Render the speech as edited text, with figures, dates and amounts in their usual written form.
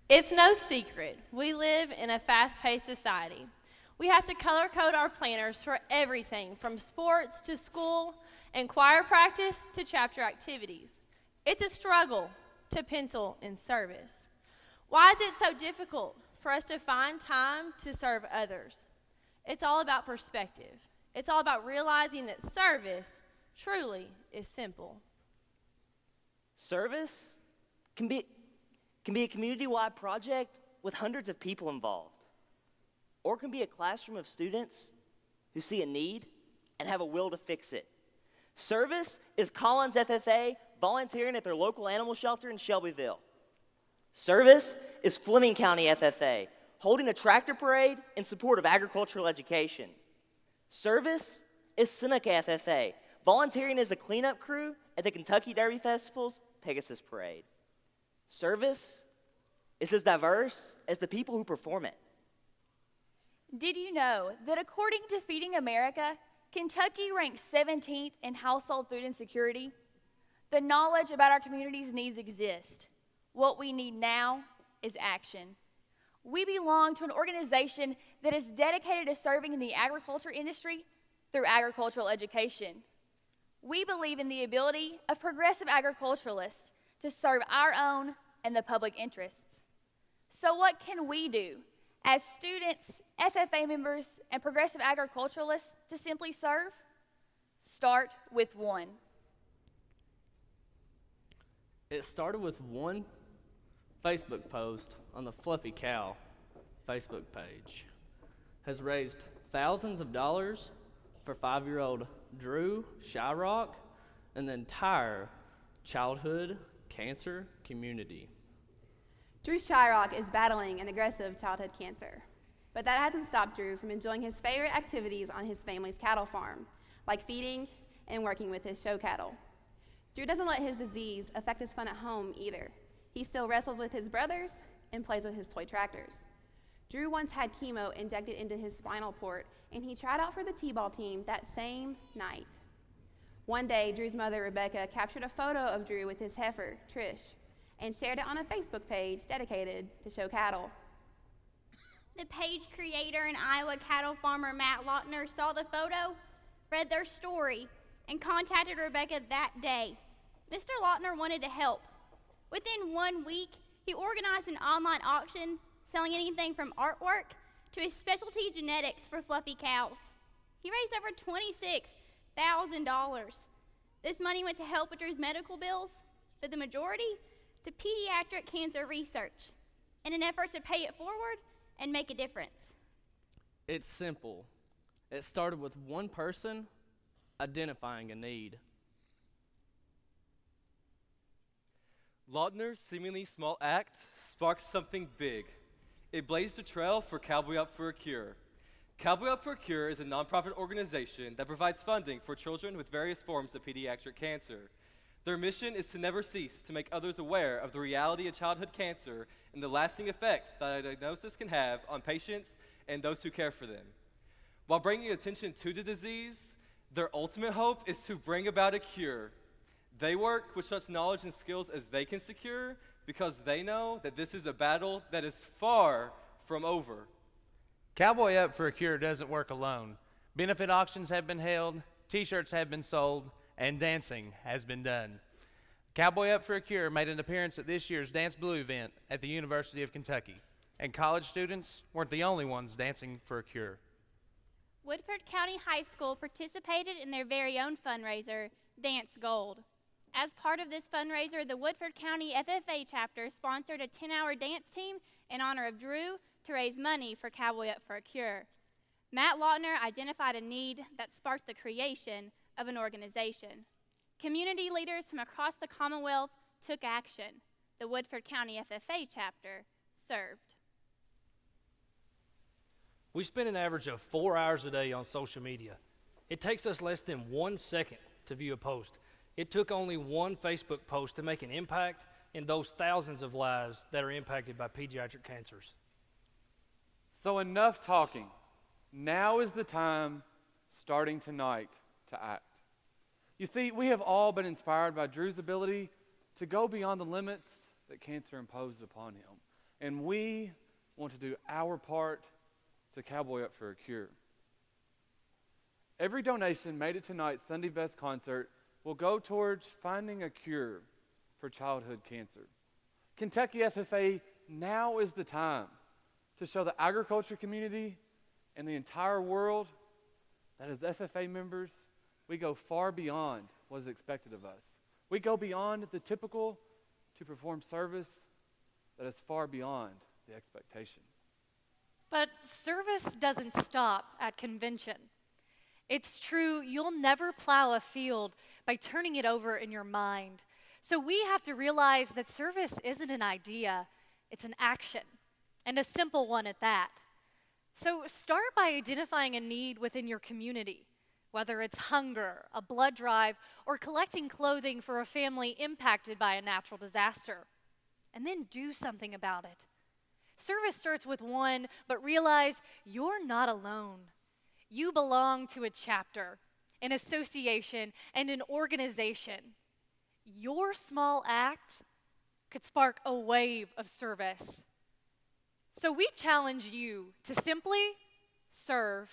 It's no secret, we live in a fast-paced society. We have to color code our planners for everything from sports to school and choir practice to chapter activities. It's a struggle to pencil in service. Why is it so difficult for us to find time to serve others? It's all about perspective. It's all about realizing that service truly is simple. Service can be a community-wide project with hundreds of people involved, or it can be a classroom of students who see a need and have a will to fix it. Service is Collins FFA volunteering at their local animal shelter in Shelbyville. Service is Fleming County FFA holding a tractor parade in support of agricultural education. Service is Seneca FFA volunteering as a cleanup crew at the Kentucky Derby Festival's Pegasus Parade. Service is as diverse as the people who perform it. Did you know that according to Feeding America, Kentucky ranks 17th in household food insecurity? The knowledge about our community's needs exists. What we need now is action. We belong to an organization that is dedicated to serving in the agriculture industry through agricultural education. We believe in the ability of progressive agriculturalists to serve our own and the public interests. So what can we do as students, FFA members, and progressive agriculturalists to simply serve? Start with one. It started with one Facebook post on the Fluffy Cow Facebook page. Has raised thousands of dollars for 5-year-old Drew Shyrock and the entire childhood cancer community. Drew Shyrock is battling an aggressive childhood cancer, but that hasn't stopped Drew from enjoying his favorite activities on his family's cattle farm, like feeding and working with his show cattle. Drew doesn't let his disease affect his fun at home either. He still wrestles with his brothers and plays with his toy tractors. Drew once had chemo injected into his spinal cord, and he tried out for the t-ball team that same night. One day, Drew's mother, Rebecca, captured a photo of Drew with his heifer, Trish, and shared it on a Facebook page dedicated to show cattle. The page creator and Iowa cattle farmer Matt Lautner saw the photo, read their story, and contacted Rebecca that day. Mr. Lautner wanted to help. Within 1 week, he organized an online auction selling anything from artwork to his specialty genetics for fluffy cows. He raised over $26,000. This money went to help with Drew's medical bills, but the majority to pediatric cancer research in an effort to pay it forward and make a difference. It's simple. It started with one person identifying a need. Lautner's seemingly small act sparked something big. It blazed a trail for Cowboy Up for a Cure. Cowboy Up for a Cure is a nonprofit organization that provides funding for children with various forms of pediatric cancer. Their mission is to never cease to make others aware of the reality of childhood cancer and the lasting effects that a diagnosis can have on patients and those who care for them. While bringing attention to the disease, their ultimate hope is to bring about a cure. They work with such knowledge and skills as they can secure because they know that this is a battle that is far from over. Cowboy Up for a Cure doesn't work alone. Benefit auctions have been held, t-shirts have been sold, and dancing has been done. Cowboy Up for a Cure made an appearance at this year's Dance Blue event at the University of Kentucky, and college students weren't the only ones dancing for a cure. Woodford County High School participated in their very own fundraiser, Dance Gold. As part of this fundraiser, the Woodford County FFA chapter sponsored a 10-hour dance team in honor of Drew to raise money for Cowboy Up for a Cure. Matt Lautner identified a need that sparked the creation of an organization. Community leaders from across the Commonwealth took action. The Woodford County FFA chapter served. We spend an average of 4 hours a day on social media. It takes us less than 1 second to view a post. It took only one Facebook post to make an impact in those thousands of lives that are impacted by pediatric cancers. So enough talking. Now is the time, starting tonight, to act. You see, we have all been inspired by Drew's ability to go beyond the limits that cancer imposed upon him. and we want to do our part to Cowboy Up for a Cure. Every donation made at tonight's Sunday Best concert will go towards finding a cure for childhood cancer. Kentucky FFA, now is the time to show the agriculture community and the entire world that as FFA members, we go far beyond what is expected of us. We go beyond the typical to perform service that is far beyond the expectation. But service doesn't stop at convention. It's true, you'll never plow a field by turning it over in your mind. So we have to realize that service isn't an idea, it's an action, and a simple one at that. So start by identifying a need within your community, whether it's hunger, a blood drive, or collecting clothing for a family impacted by a natural disaster. And then do something about it. Service starts with one, but realize you're not alone. You belong to a chapter, an association, and an organization. Your small act could spark a wave of service. So we challenge you to simply serve